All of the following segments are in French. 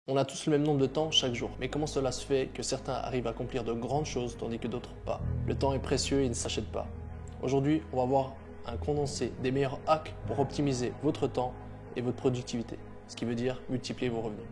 On a tous le même nombre de temps chaque jour, mais comment cela se fait que certains arrivent à accomplir de grandes choses tandis que d'autres pas? Le temps est précieux et il ne s'achète pas. Aujourd'hui, on va voir un condensé des meilleurs hacks pour optimiser votre temps et votre productivité, ce qui veut dire multiplier vos revenus.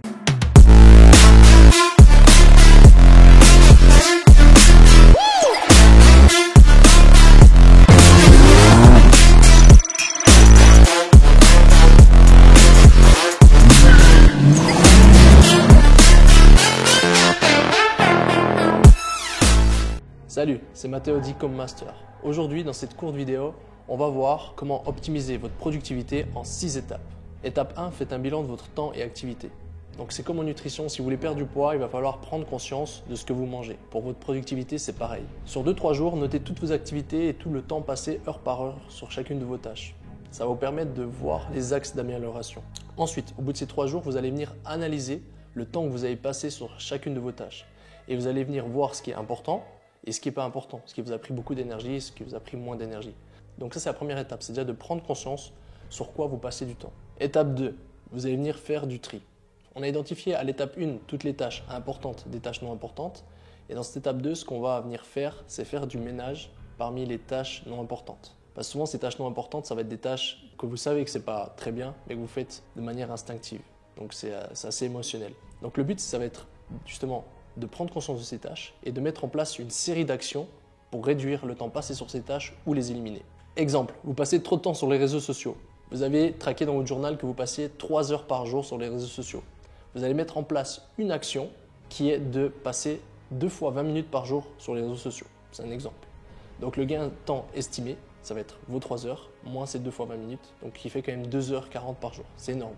Salut, c'est Matteo d'Ecom Master. Aujourd'hui, dans cette courte vidéo, on va voir comment optimiser votre productivité en 6 étapes. Étape 1, faites un bilan de votre temps et activité. Donc c'est comme en nutrition, si vous voulez perdre du poids, il va falloir prendre conscience de ce que vous mangez. Pour votre productivité, c'est pareil. Sur 2-3 jours, notez toutes vos activités et tout le temps passé heure par heure sur chacune de vos tâches. Ça va vous permettre de voir les axes d'amélioration. Ensuite, au bout de ces 3 jours, vous allez venir analyser le temps que vous avez passé sur chacune de vos tâches. Et vous allez venir voir ce qui est important et ce qui n'est pas important, ce qui vous a pris beaucoup d'énergie et ce qui vous a pris moins d'énergie. Donc ça, c'est la première étape, c'est déjà de prendre conscience sur quoi vous passez du temps. Étape 2, vous allez venir faire du tri. On a identifié à l'étape 1 toutes les tâches importantes, des tâches non importantes. Et dans cette étape 2, ce qu'on va venir faire, c'est faire du ménage parmi les tâches non importantes. Parce que souvent, ces tâches non importantes, ça va être des tâches que vous savez que ce n'est pas très bien, mais que vous faites de manière instinctive. Donc c'est assez émotionnel. Donc le but, ça va être justement de prendre conscience de ces tâches et de mettre en place une série d'actions pour réduire le temps passé sur ces tâches ou les éliminer. Exemple, vous passez trop de temps sur les réseaux sociaux. Vous avez traqué dans votre journal que vous passiez 3 heures par jour sur les réseaux sociaux. Vous allez mettre en place une action qui est de passer 2 fois 20 minutes par jour sur les réseaux sociaux. C'est un exemple. Donc le gain de temps estimé, ça va être vos 3 heures, moins ces 2 fois 20 minutes, donc qui fait quand même 2h40 par jour. C'est énorme.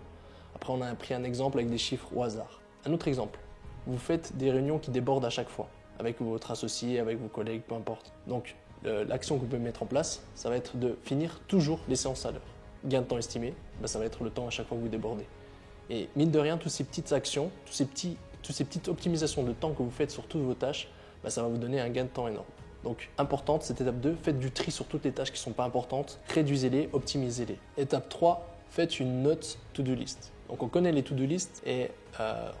Après, on a pris un exemple avec des chiffres au hasard. Un autre exemple. Vous faites des réunions qui débordent à chaque fois, avec votre associé, avec vos collègues, peu importe. Donc, l'action que vous pouvez mettre en place, ça va être de finir toujours les séances à l'heure. Gain de temps estimé, ça va être le temps à chaque fois que vous débordez. Et mine de rien, toutes ces petites actions, toutes ces petites optimisations de temps que vous faites sur toutes vos tâches, ça va vous donner un gain de temps énorme. Donc, importante, cette étape 2, faites du tri sur toutes les tâches qui ne sont pas importantes, réduisez-les, optimisez-les. Étape 3, faites une note to-do list. Donc on connaît les to-do list et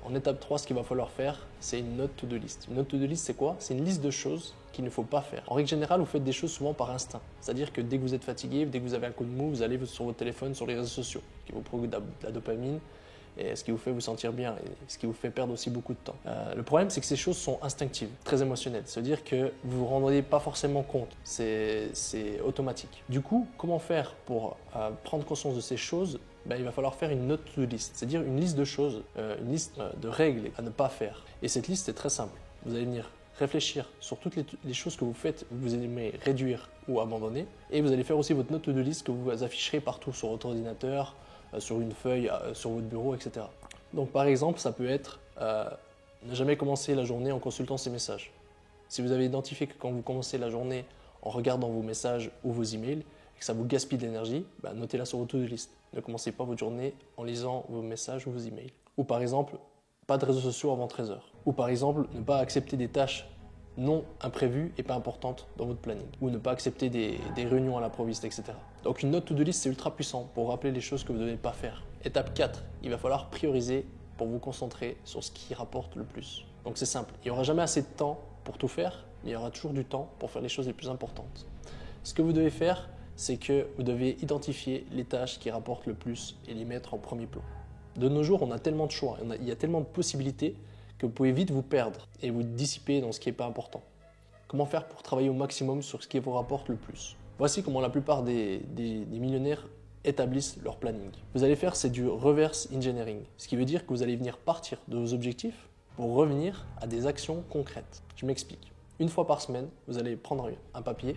en étape 3, ce qu'il va falloir faire, c'est une note to-do list. Une note to-do list, c'est quoi? C'est une liste de choses qu'il ne faut pas faire. En règle générale, vous faites des choses souvent par instinct. C'est-à-dire que dès que vous êtes fatigué, dès que vous avez un coup de mou, vous allez sur votre téléphone, sur les réseaux sociaux, qui vous procurent de la dopamine et ce qui vous fait vous sentir bien et ce qui vous fait perdre aussi beaucoup de temps. Le problème, c'est que ces choses sont instinctives, très émotionnelles. C'est-à-dire que vous ne vous rendez pas forcément compte, c'est automatique. Du coup, comment faire pour prendre conscience de ces choses? Il va falloir faire une note to-do list, c'est-à-dire une liste de choses, une liste de règles à ne pas faire. Et cette liste est très simple. Vous allez venir réfléchir sur toutes les choses que vous faites, que vous aimez réduire ou abandonner. Et vous allez faire aussi votre note to-do list que vous afficherez partout sur votre ordinateur, sur une feuille, sur votre bureau, etc. Donc par exemple, ça peut être ne jamais commencer la journée en consultant ses messages. Si vous avez identifié que quand vous commencez la journée en regardant vos messages ou vos emails, et que ça vous gaspille de l'énergie, notez-la sur votre to-do list. Ne commencez pas votre journée en lisant vos messages ou vos emails. Ou par exemple, pas de réseaux sociaux avant 13h. Ou par exemple, ne pas accepter des tâches non imprévues et pas importantes dans votre planning. Ou ne pas accepter des réunions à l'improviste, etc. Donc une note to-do list, c'est ultra puissant pour rappeler les choses que vous ne devez pas faire. Étape 4, il va falloir prioriser pour vous concentrer sur ce qui rapporte le plus. Donc c'est simple, il n'y aura jamais assez de temps pour tout faire, mais il y aura toujours du temps pour faire les choses les plus importantes. Ce que vous devez faire, c'est que vous devez identifier les tâches qui rapportent le plus et les mettre en premier plan. De nos jours, on a tellement de choix, il y a tellement de possibilités que vous pouvez vite vous perdre et vous dissiper dans ce qui n'est pas important. Comment faire pour travailler au maximum sur ce qui vous rapporte le plus? Voici comment la plupart des millionnaires établissent leur planning. Vous allez faire, c'est du reverse engineering, ce qui veut dire que vous allez venir partir de vos objectifs pour revenir à des actions concrètes. Je m'explique. Une fois par semaine, vous allez prendre un papier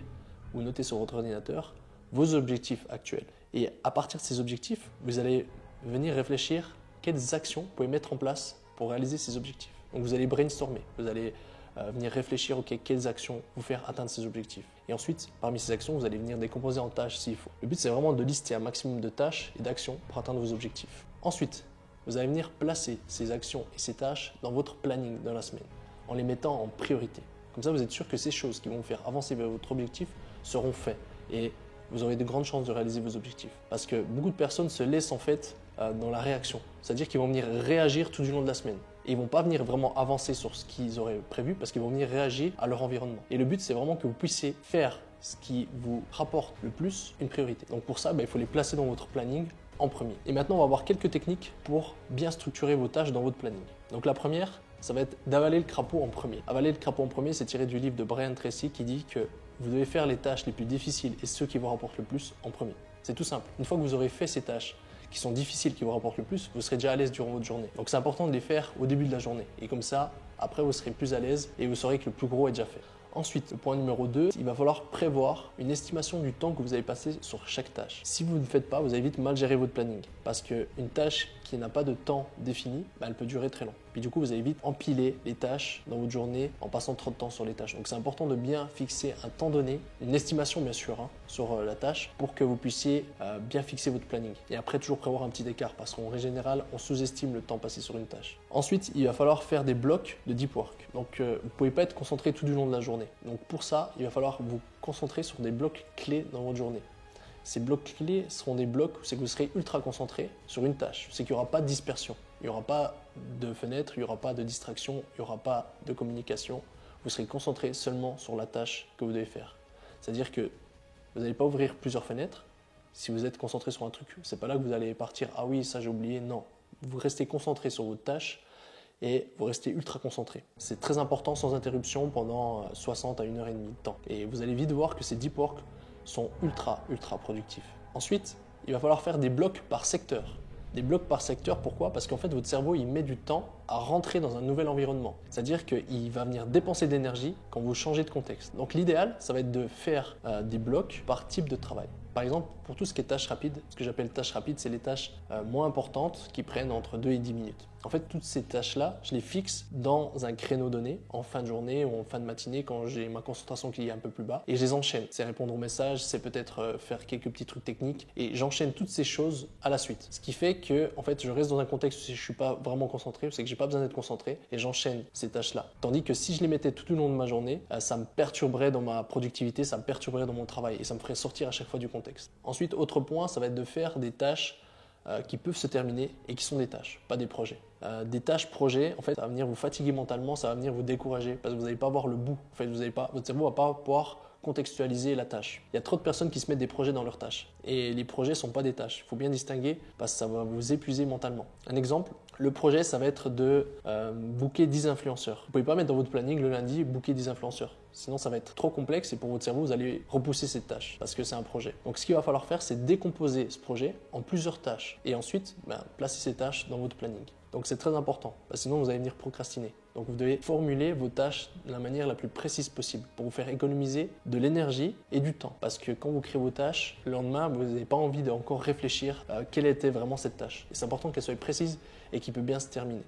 ou noter sur votre ordinateur vos objectifs actuels. Et à partir de ces objectifs, vous allez venir réfléchir quelles actions vous pouvez mettre en place pour réaliser ces objectifs. Donc vous allez brainstormer, vous allez venir réfléchir quelles actions vous faire atteindre ces objectifs. Et ensuite, parmi ces actions, vous allez venir décomposer en tâches s'il faut. Le but, c'est vraiment de lister un maximum de tâches et d'actions pour atteindre vos objectifs. Ensuite, vous allez venir placer ces actions et ces tâches dans votre planning dans la semaine, en les mettant en priorité. Comme ça, vous êtes sûr que ces choses qui vont vous faire avancer vers votre objectif seront faites. Et vous aurez de grandes chances de réaliser vos objectifs. Parce que beaucoup de personnes se laissent en fait dans la réaction. C'est-à-dire qu'ils vont venir réagir tout du long de la semaine. Et ils ne vont pas venir vraiment avancer sur ce qu'ils auraient prévu parce qu'ils vont venir réagir à leur environnement. Et le but, c'est vraiment que vous puissiez faire ce qui vous rapporte le plus une priorité. Donc pour ça, il faut les placer dans votre planning en premier. Et maintenant, on va voir quelques techniques pour bien structurer vos tâches dans votre planning. Donc la première, ça va être d'avaler le crapaud en premier. Avaler le crapaud en premier, c'est tiré du livre de Brian Tracy qui dit que vous devez faire les tâches les plus difficiles et ceux qui vous rapportent le plus en premier. C'est tout simple. Une fois que vous aurez fait ces tâches qui sont difficiles, qui vous rapportent le plus, vous serez déjà à l'aise durant votre journée. Donc c'est important de les faire au début de la journée. Et comme ça, après, vous serez plus à l'aise et vous saurez que le plus gros est déjà fait. Ensuite, le point numéro 2, il va falloir prévoir une estimation du temps que vous allez passer sur chaque tâche. Si vous ne faites pas, vous allez vite mal gérer votre planning. Parce qu'une tâche qui n'a pas de temps défini, elle peut durer très long. Puis du coup, vous allez vite empiler les tâches dans votre journée en passant trop de temps sur les tâches. Donc c'est important de bien fixer un temps donné, une estimation bien sûr sur la tâche pour que vous puissiez bien fixer votre planning. Et après, toujours prévoir un petit écart parce qu'en général, on sous-estime le temps passé sur une tâche. Ensuite, il va falloir faire des blocs de deep work. Donc vous ne pouvez pas être concentré tout du long de la journée. Donc pour ça, il va falloir vous concentrer sur des blocs clés dans votre journée. Ces blocs clés seront des blocs où c'est que vous serez ultra concentré sur une tâche. C'est qu'il n'y aura pas de dispersion, il n'y aura pas de fenêtre, il n'y aura pas de distraction, il n'y aura pas de communication. Vous serez concentré seulement sur la tâche que vous devez faire. C'est-à-dire que vous n'allez pas ouvrir plusieurs fenêtres. Si vous êtes concentré sur un truc, c'est pas là que vous allez partir. Ah oui, ça j'ai oublié. Non, vous restez concentré sur votre tâche et vous restez ultra concentré. C'est très important sans interruption pendant 60 à 1h30 de temps. Et vous allez vite voir que ces deep work sont ultra productifs. Ensuite, il va falloir faire des blocs par secteur. Des blocs par secteur, pourquoi? Parce qu'en fait, votre cerveau, il met du temps à rentrer dans un nouvel environnement. C'est-à-dire qu'il va venir dépenser d'énergie quand vous changez de contexte. Donc l'idéal, ça va être de faire des blocs par type de travail. Par exemple, pour tout ce qui est tâches rapides, ce que j'appelle tâches rapides, c'est les tâches moins importantes qui prennent entre 2 et 10 minutes. En fait, toutes ces tâches-là, je les fixe dans un créneau donné, en fin de journée ou en fin de matinée, quand j'ai ma concentration qui est un peu plus bas, et je les enchaîne. C'est répondre aux messages, c'est peut-être faire quelques petits trucs techniques, et j'enchaîne toutes ces choses à la suite. Ce qui fait que, en fait, je reste dans un contexte où je ne suis pas vraiment concentré, c'est que j'ai pas besoin d'être concentré, et j'enchaîne ces tâches-là. Tandis que si je les mettais tout au long de ma journée, ça me perturberait dans ma productivité, ça me perturberait dans mon travail, et ça me ferait sortir à chaque fois du contexte. Ensuite, autre point, ça va être de faire des tâches qui peuvent se terminer et qui sont des tâches, pas des projets. Des tâches projets, en fait, ça va venir vous fatiguer mentalement, ça va venir vous décourager parce que vous n'allez pas voir le bout. En fait, votre cerveau ne va pas pouvoir contextualiser la tâche. Il y a trop de personnes qui se mettent des projets dans leurs tâches et les projets ne sont pas des tâches. Il faut bien distinguer parce que ça va vous épuiser mentalement. Un exemple, le projet, ça va être de booker 10 influenceurs. Vous ne pouvez pas mettre dans votre planning le lundi booker 10 influenceurs. Sinon, ça va être trop complexe et pour votre cerveau, vous allez repousser cette tâche parce que c'est un projet. Donc, ce qu'il va falloir faire, c'est décomposer ce projet en plusieurs tâches et ensuite placer ces tâches dans votre planning. Donc, c'est très important parce que sinon, vous allez venir procrastiner. Donc, vous devez formuler vos tâches de la manière la plus précise possible pour vous faire économiser de l'énergie et du temps. Parce que quand vous créez vos tâches, le lendemain, vous n'avez pas envie d'encore réfléchir à quelle était vraiment cette tâche. Et c'est important qu'elle soit précise et qu'il peut bien se terminer.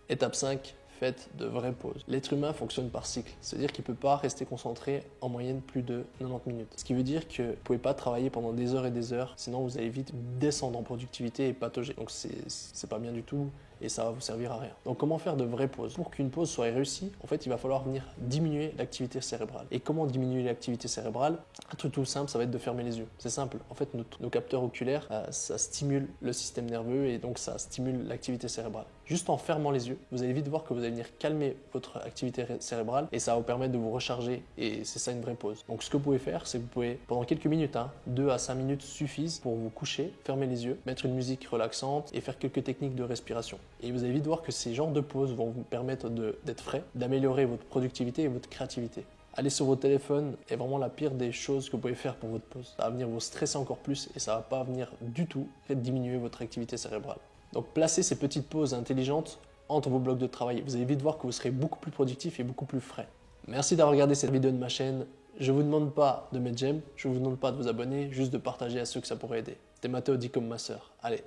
Étape 5. Faites de vraies pauses. L'être humain fonctionne par cycle, c'est-à-dire qu'il ne peut pas rester concentré en moyenne plus de 90 minutes. Ce qui veut dire que vous ne pouvez pas travailler pendant des heures et des heures, sinon vous allez vite descendre en productivité et patauger. Donc c'est pas bien du tout et ça va vous servir à rien. Donc comment faire de vraies pauses? Pour qu'une pause soit réussie, en fait il va falloir venir diminuer l'activité cérébrale. Et comment diminuer l'activité cérébrale? Un truc tout simple, ça va être de fermer les yeux. C'est simple, en fait nos capteurs oculaires, ça stimule le système nerveux et donc ça stimule l'activité cérébrale. Juste en fermant les yeux, vous allez vite voir que vous allez venir calmer votre activité cérébrale et ça va vous permettre de vous recharger et c'est ça une vraie pause. Donc ce que vous pouvez faire, c'est que vous pouvez pendant quelques minutes, 2 à 5 minutes suffisent pour vous coucher, fermer les yeux, mettre une musique relaxante et faire quelques techniques de respiration. Et vous allez vite voir que ces genres de pauses vont vous permettre d'être frais, d'améliorer votre productivité et votre créativité. Aller sur votre téléphone est vraiment la pire des choses que vous pouvez faire pour votre pause. Ça va venir vous stresser encore plus et ça ne va pas venir du tout diminuer votre activité cérébrale. Donc placez ces petites pauses intelligentes entre vos blocs de travail. Vous allez vite voir que vous serez beaucoup plus productif et beaucoup plus frais. Merci d'avoir regardé cette vidéo de ma chaîne. Je ne vous demande pas de mettre j'aime, je ne vous demande pas de vous abonner, juste de partager à ceux que ça pourrait aider. C'était Matteo d'E-Com Master. Allez,